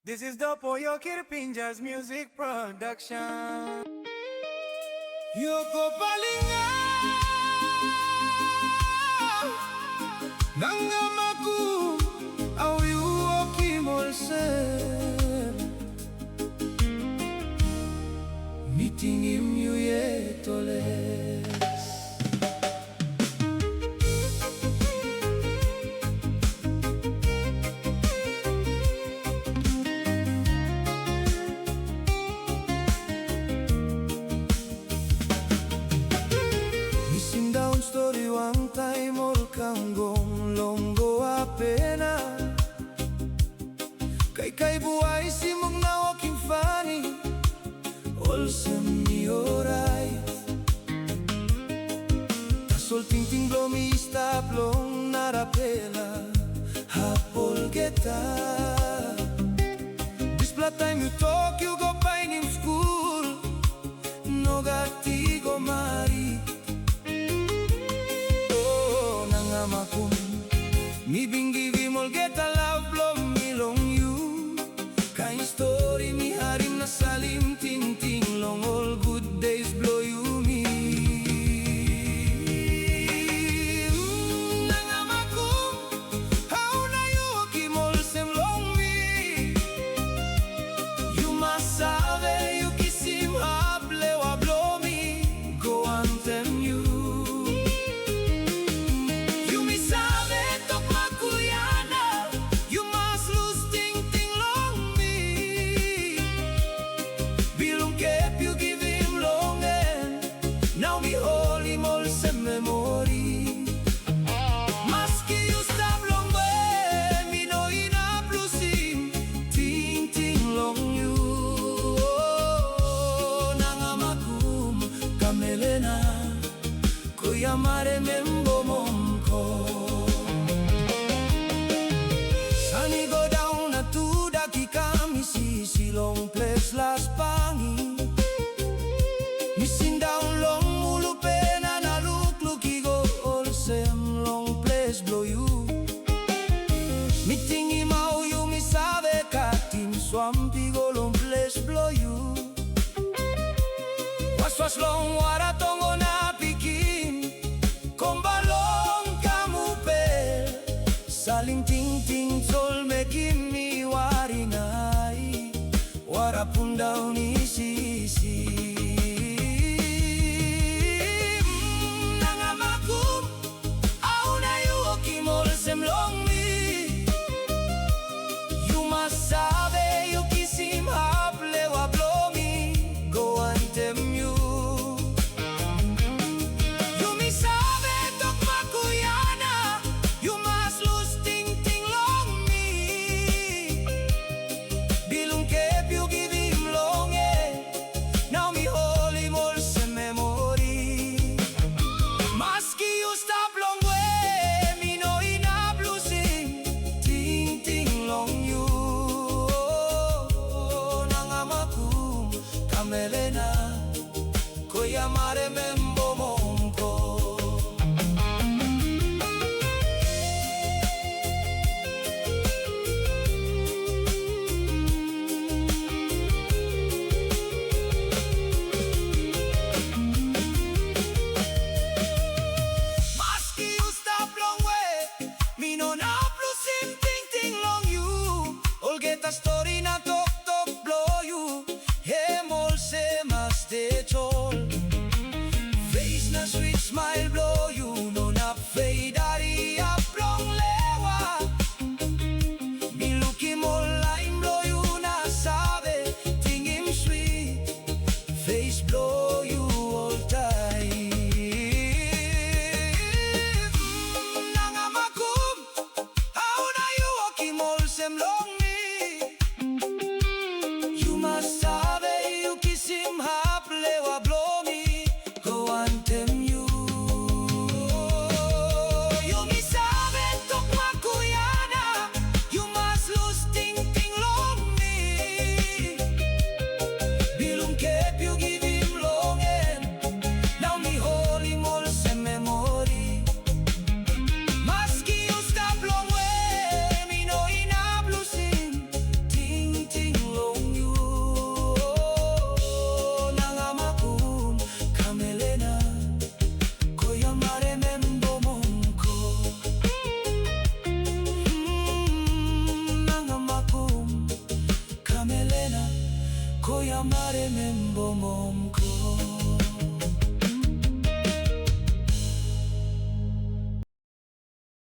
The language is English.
This is Dopo, Yokir, Pinjar's music production. Yoko palinga NANGA MAKUM au Yokir molse Mitingim yu ye tole. Story one time all kangong longo apena Kay buhay simong na walking funny all semi oray Tasol ting blomi stop long narapela hapol geta Displa time you talk you go pain in school no gati go mari NANGA MAKUM mi bingi gimol get a love blow me long you Kain story mi harim na salim ting ting long all good days blow you me NANGA MAKUM how na you gimol sem long me You must sabe you kisim hable wa blow me go antem you memory Maski you stop long way mi no ina plusim ting ting long you NANGA MAKUM kamelena kuya mare membo momko Sunny go down na tu dakika mi si long place las pangi Missing down long mulupe long place blow you Meeting him how you mi sabe katim swampi go long place blow you Was long wara tongo na pikin Komba long kamupe Saling ting ting tol mekim mi waringai Wara punda unisisi Long me You must sabe you kisim hable wa blow me go antem you You mi sabe tok makuyana You must lose ting ting long me Bilung kep you give him long Now me hold him all se memory Maski you stop long Melena kuya mare membo momko Maski you stop long way mi no na plusim ting ting long you all get a story na tok tok blow you Hemol se mas de chol Face na sweet smile blow you No na fade ari up long lewa Miluki mo line blow you na sabe Ting him sweet Face blow you all time NANGA MAKUM how na you walking all sem long me maremembo mo